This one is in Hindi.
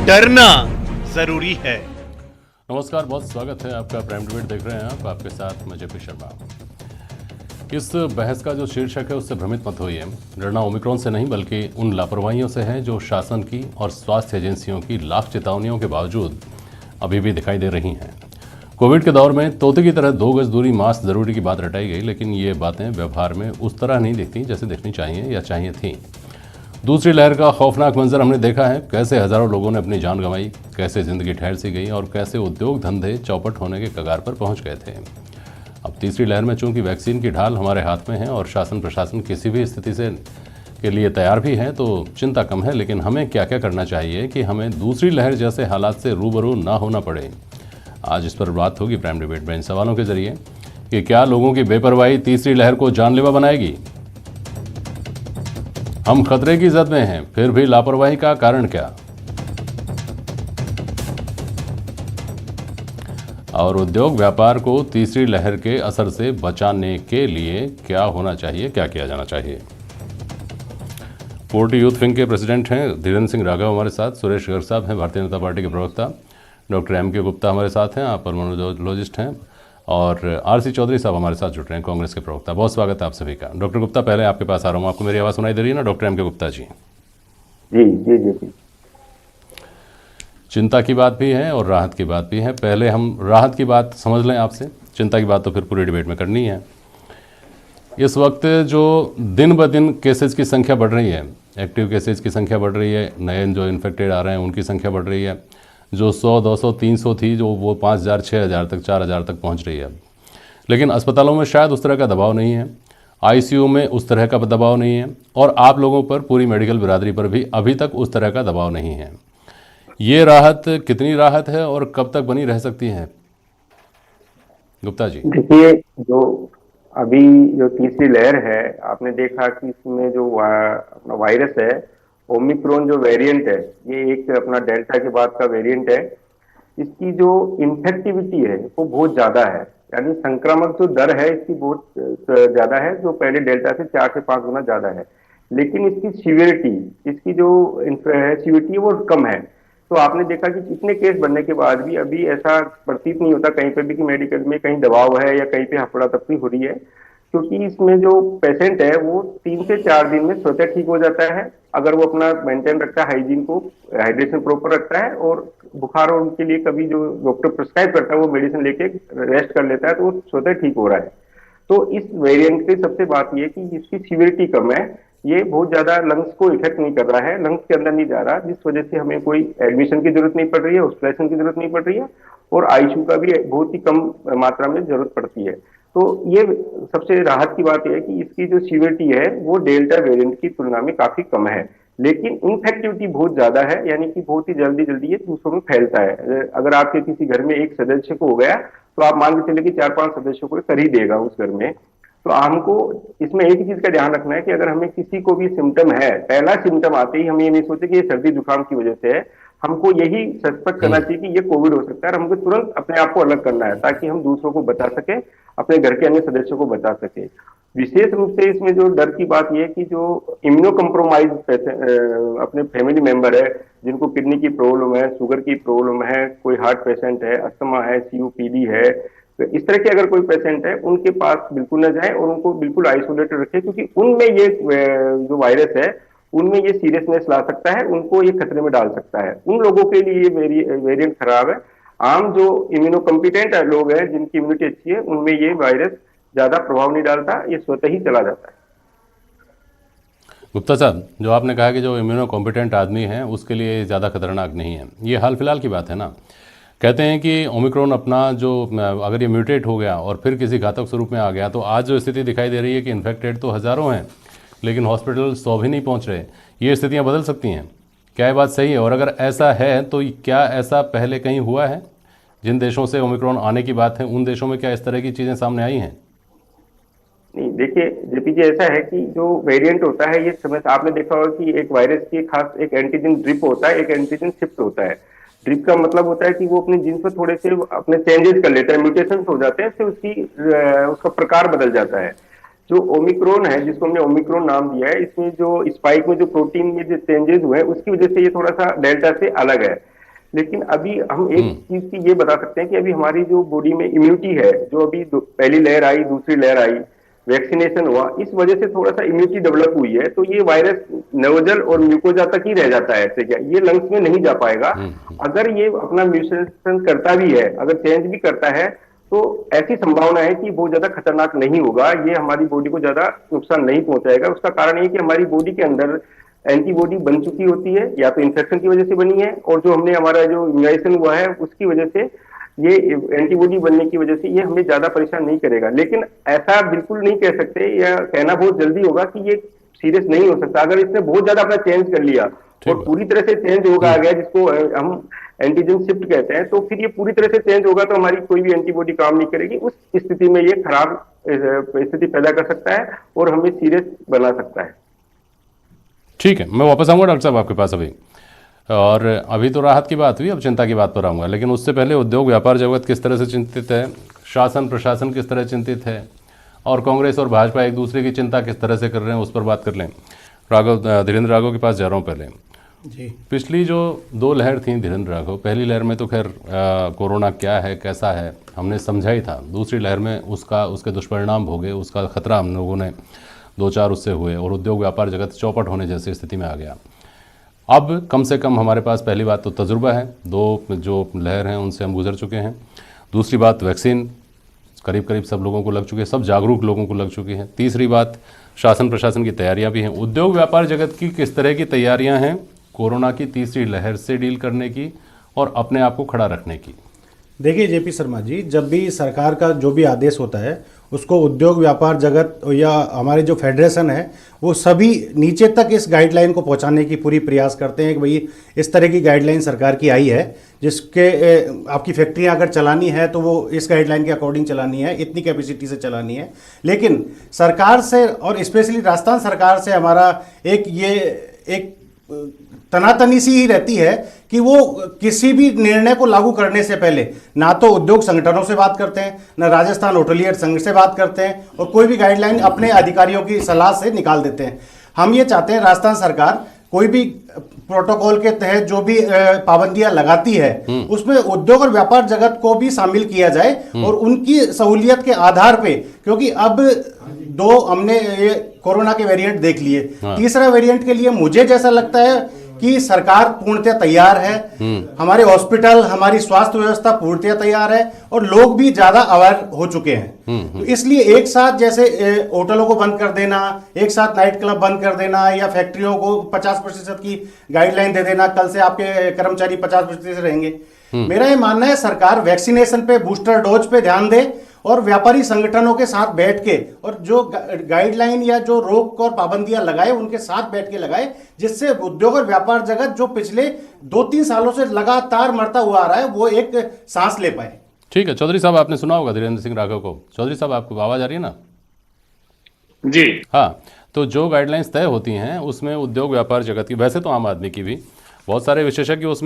डरना जरूरी है। नमस्कार, बहुत स्वागत है आपका। प्राइम डिबेट देख रहे हैं आप, आपके साथ मैं जेपी शर्मा। इस बहस का जो शीर्षक है उससे भ्रमित मत होइए। डरना ओमिक्रॉन से नहीं बल्कि उन लापरवाहियों से है जो शासन की और स्वास्थ्य एजेंसियों की लाख चेतावनियों के बावजूद अभी भी दिखाई दे रही हैं। कोविड के दौर में तोते की तरह 2 गज दूरी, मास्क जरूरी की बात रटाई गई, लेकिन ये बातें व्यवहार में उस तरह नहीं दिखती जैसे दिखनी चाहिए या चाहिए थी। दूसरी लहर का खौफनाक मंजर हमने देखा है, कैसे हजारों लोगों ने अपनी जान गंवाई, कैसे जिंदगी ठहर सी गई और कैसे उद्योग धंधे चौपट होने के कगार पर पहुंच गए थे। अब तीसरी लहर में चूंकि वैक्सीन की ढाल हमारे हाथ में है और शासन प्रशासन किसी भी स्थिति से के लिए तैयार भी है, तो चिंता कम है। लेकिन हमें क्या क्या करना चाहिए कि हमें दूसरी लहर जैसे हालात से रूबरू ना होना पड़े। आज इस पर बात होगी प्राइम डिबेट में इन सवालों के जरिए कि क्या लोगों की बेपरवाही तीसरी लहर को जानलेवा बनाएगी। हम खतरे की जद में हैं, फिर भी लापरवाही का कारण क्या, और उद्योग व्यापार को तीसरी लहर के असर से बचाने के लिए क्या होना चाहिए, क्या किया जाना चाहिए। पोर्ट यूथ विंग के प्रेसिडेंट हैं धीरेन्द्र सिंह राघव हमारे साथ, सुरेश गर्ग साहब हैं भारतीय जनता पार्टी के प्रवक्ता, डॉक्टर एम.के. गुप्ता हमारे साथ हैं, आप पल्मोनोलॉजिस्ट हैं, और आर.सी. चौधरी साहब हमारे साथ जुड़ रहे हैं, कांग्रेस के प्रवक्ता। बहुत स्वागत है आप सभी का। डॉक्टर गुप्ता, पहले आपके पास आ रहा हूँ। आपको मेरी आवाज़ सुनाई दे रही है ना डॉक्टर एम.के. गुप्ता जी? जी जी जी। चिंता की बात भी है और राहत की बात भी है। पहले हम राहत की बात समझ लें आपसे, चिंता की बात तो फिर पूरी डिबेट में करनी है। इस वक्त जो दिन ब दिन केसेस की संख्या बढ़ रही है, एक्टिव केसेस की संख्या बढ़ रही है, नए जो इन्फेक्टेड आ रहे हैं उनकी संख्या बढ़ रही है, जो 100, 200, 300 थी जो वो 5,000, 6,000 तक, 4,000 तक पहुंच रही है। लेकिन अस्पतालों में शायद उस तरह का दबाव नहीं है, आईसीयू में उस तरह का दबाव नहीं है, और आप लोगों पर, पूरी मेडिकल बिरादरी पर भी अभी तक उस तरह का दबाव नहीं है। ये राहत कितनी राहत है और कब तक बनी रह सकती है, गुप्ता जी? देखिए, जो अभी जो तीसरी लहर है, आपने देखा कि इसमें जो अपना वायरस है, ओमिक्रॉन जो वेरिएंट है, ये एक अपना डेल्टा के बाद का वेरिएंट है। इसकी जो इन्फेक्टिविटी है वो बहुत ज्यादा है, यानी संक्रामक जो दर है इसकी बहुत ज्यादा है, जो पहले डेल्टा से 4 से 5 गुना ज्यादा है। लेकिन इसकी सीवियरिटी, इसकी जो सीवियरिटी है वो कम है। तो आपने देखा कि कितने केस बढ़ने के बाद भी अभी ऐसा प्रतीत नहीं होता कहीं पे भी कि मेडिकल में कहीं दबाव है या कहीं पे हफड़ा तफड़ी हो रही है, क्योंकि इसमें जो पेशेंट है वो 3 से 4 दिन में स्वतः ठीक हो जाता है, अगर वो अपना मेंटेन रखता है, हाइजीन को, हाइड्रेशन प्रॉपर रखता है, और बुखार और उनके लिए कभी जो डॉक्टर प्रिस्क्राइब करता है वो मेडिसिन लेके रेस्ट कर लेता है, तो वो स्वतः ठीक हो रहा है। तो इस वेरिएंट की सबसे बात यह कि इसकी सीवियरिटी कम है, ये बहुत ज्यादा लंग्स को इफेक्ट नहीं कर रहा है, लंग्स के अंदर नहीं जा रहा, जिस वजह से हमें कोई एडमिशन की जरूरत नहीं पड़ रही है, हॉस्पिटलाइजेशन की जरूरत नहीं पड़ रही है, और आईसीयू का भी बहुत ही कम मात्रा में जरूरत पड़ती है। तो ये सबसे राहत की बात यह है कि इसकी जो सीवियरिटी है वो डेल्टा वेरिएंट की तुलना में काफी कम है, लेकिन इन्फेक्टिविटी बहुत ज्यादा है, यानी कि बहुत ही जल्दी जल्दी ये दूसरों में फैलता है। अगर आपके किसी घर में एक सदस्य को हो गया तो आप मान के चले कि 4-5 सदस्यों को कर ही देगा उस घर में। तो हमको इसमें एक ही चीज का ध्यान रखना है कि अगर हमें किसी को भी सिम्टम है, पहला सिम्टम आते ही हम ये नहीं सोचे कि ये सर्दी जुकाम की वजह से है, हमको यही सस्पेक्ट करना चाहिए कि ये कोविड हो सकता है, और हमको तुरंत अपने आप को अलग करना है ताकि हम दूसरों को बचा सके, अपने घर के अन्य सदस्यों को बचा सके। विशेष रूप से इसमें जो डर की बात यह है कि जो इम्यूनो कम्प्रोमाइज अपने फैमिली मेंबर है, जिनको किडनी की प्रॉब्लम है, शुगर की प्रॉब्लम है, कोई हार्ट पेशेंट है, अस्थमा है, सीओपीडी है, तो इस तरह के अगर कोई पेशेंट है उनके पास बिल्कुल न जाए और उनको बिल्कुल आइसोलेटेड रखें, क्योंकि उनमें ये जो वायरस है उनमें ये सीरियसनेस ला सकता है, उनको ये खतरे में डाल सकता है। उन लोगों के लिए ये वेरिएंट खराब है। आम जो इम्यूनो कॉम्पिटेंट लोग हैं, जिनकी इम्यूनिटी अच्छी है, उनमें ये वायरस ज्यादा प्रभाव नहीं डालता, ये स्वतः ही चला जाता है। गुप्ता साहब, जो आपने कहा कि जो इम्यूनो कॉम्पिटेंट आदमी है उसके लिए ज़्यादा खतरनाक नहीं है, ये हाल फिलहाल की बात है ना। कहते हैं कि ओमिक्रॉन अपना जो, अगर ये म्यूटेट हो गया और फिर किसी घातक स्वरूप में आ गया, तो आज जो स्थिति दिखाई दे रही है कि इन्फेक्टेड तो हज़ारों हैं लेकिन हॉस्पिटल 100 भी नहीं पहुंच रहे। ये स्थितियां बदल सकती हैं, क्या ये बात सही है? और अगर ऐसा है तो क्या ऐसा पहले कहीं हुआ है? जिन देशों से ओमिक्रॉन आने की बात है उन देशों में क्या इस तरह की चीज़ें सामने आई हैं? नहीं, देखिए जेपी जी, ऐसा है कि जो वेरिएंट होता है, ये समय आपने देखा होगा कि एक वायरस की खास एक एंटीजन ड्रिप होता है, एक एंटीजन शिफ्ट होता है। ड्रिप का मतलब होता है कि वो अपने जीन्स में थोड़े से अपने चेंजेस कर लेता है, म्यूटेशन हो जाते हैं, फिर उसका प्रकार बदल जाता है। जो ओमिक्रॉन है, जिसको हमने ओमिक्रॉन नाम दिया है, इसमें जो स्पाइक में जो प्रोटीन में जो चेंजेस हुए हैं उसकी वजह से ये थोड़ा सा डेल्टा से अलग है। लेकिन अभी हम एक चीज की ये बता सकते हैं कि अभी हमारी जो बॉडी में इम्यूनिटी है, जो अभी पहली लहर आई, दूसरी लहर आई, वैक्सीनेशन हुआ, इस वजह से थोड़ा सा इम्यूनिटी डेवलप हुई है, तो ये वायरस नोजल और म्यूकोजा तक ही रह जाता है। ऐसे क्या ये लंग्स में नहीं जा पाएगा। अगर ये अपना म्यूटेशन करता भी है, अगर चेंज भी करता है, तो ऐसी संभावना है कि बहुत ज्यादा खतरनाक नहीं होगा, ये हमारी बॉडी को ज्यादा नुकसान नहीं पहुंचाएगा। उसका कारण ये कि हमारी बॉडी के अंदर एंटीबॉडी बन चुकी होती है, या तो इन्फेक्शन की वजह से बनी है, और जो हमने हमारा जो इम्यूनाइजेशन हुआ है उसकी वजह से, ये एंटीबॉडी बनने की वजह से ये हमें ज्यादा परेशान नहीं करेगा। लेकिन ऐसा बिल्कुल नहीं कह सकते, या कहना बहुत जल्दी होगा कि ये सीरियस नहीं हो सकता। अगर इसने बहुत ज्यादा अपना चेंज कर लिया और पूरी तरह से चेंज होगा आ गया, जिसको हम एंटीजन शिफ्ट कहते हैं, तो फिर ये पूरी तरह से चेंज होगा तो हमारी कोई भी एंटीबॉडी काम नहीं करेगी। उस स्थिति में ये खराब स्थिति पैदा कर सकता है और हमें सीरियस बना सकता है। ठीक है, मैं वापस आऊँगा डॉक्टर साहब आपके पास अभी। और अभी तो राहत की बात हुई, अब चिंता की बात पर आऊँगा, लेकिन उससे पहले उद्योग व्यापार जगत किस तरह से चिंतित है, शासन प्रशासन किस तरह चिंतित है, और कांग्रेस और भाजपा एक दूसरे की चिंता किस तरह से कर रहे हैं, उस पर बात कर लें। धीरेन्द्र राघव के पास जा रहा हूँ पहले जी। पिछली जो 2 लहर थी धीरेन्द्र राघव, पहली लहर में तो खैर कोरोना क्या है कैसा है हमने समझा ही था, दूसरी लहर में उसके दुष्परिणाम भोगे, उसका खतरा हम लोगों ने 2-4 उससे हुए, और उद्योग व्यापार जगत चौपट होने जैसी स्थिति में आ गया। अब कम से कम हमारे पास पहली बात तो तजुर्बा है, 2 जो लहर हैं उनसे हम गुजर चुके हैं। दूसरी बात वैक्सीन करीब करीब सब लोगों को लग चुकी है, सब जागरूक लोगों को लग चुकी है। तीसरी बात शासन प्रशासन की तैयारियां भी हैं। उद्योग व्यापार जगत की किस तरह की तैयारियां हैं कोरोना की तीसरी लहर से डील करने की और अपने आप को खड़ा रखने की? देखिए जेपी शर्मा जी, जब भी सरकार का जो भी आदेश होता है उसको उद्योग व्यापार जगत या हमारे जो फेडरेशन है वो सभी नीचे तक इस गाइडलाइन को पहुंचाने की पूरी प्रयास करते हैं कि भाई इस तरह की गाइडलाइन सरकार की आई है, जिसके आपकी फैक्ट्रियां अगर चलानी है तो वो इस गाइडलाइन के अकॉर्डिंग चलानी है, इतनी कैपेसिटी से चलानी है। लेकिन सरकार से और स्पेशली राजस्थान सरकार से हमारा एक तनातनी सी ही रहती है कि वो किसी भी निर्णय को लागू करने से पहले ना तो उद्योग संगठनों से बात करते हैं, ना राजस्थान होटलियर संघ से बात करते हैं, और कोई भी गाइडलाइन अपने अधिकारियों की सलाह से निकाल देते हैं। हम ये चाहते हैं राजस्थान सरकार कोई भी प्रोटोकॉल के तहत जो भी पाबंदियां लगाती है उसमें उद्योग और व्यापार जगत को भी शामिल किया जाए, और उनकी सहूलियत के आधार पे, क्योंकि अब 2 हमने ये कोरोना के वेरिएंट देख लिए, तीसरा वेरिएंट के लिए मुझे जैसा लगता है कि सरकार पूर्णतः तैयार है, हमारे हॉस्पिटल, हमारी स्वास्थ्य व्यवस्था पूर्णतः तैयार है, और लोग भी ज्यादा अवेयर हो चुके हैं। तो इसलिए एक साथ जैसे होटलों को बंद कर देना, एक साथ नाइट क्लब बंद कर देना, या फैक्ट्रियों को 50% की गाइडलाइन दे देना, कल से आपके कर्मचारी 50% से रहेंगे, मेरा ये मानना है सरकार वैक्सीनेशन पे, बूस्टर डोज पे ध्यान दे, और व्यापारी संगठनों के साथ बैठ के, और जो गाइडलाइन या जो रोक और पाबंदियां लगाए उनके साथ बैठ के लगाए, जिससे उद्योग और व्यापार जगत जो पिछले 2-3 सालों से लगातार मरता हुआ आ रहा है वो एक सांस ले पाए। ठीक है चौधरी साहब, आपने सुना होगा धीरेन्द्र सिंह राघव को। चौधरी साहब आपको आवाज आ रही है ना? जी हाँ, तो जो गाइडलाइंस तय होती हैं उसमें उद्योग व्यापार जगत की, वैसे तो आम आदमी की भी, बहुत सारे विशेषज्ञ उसमें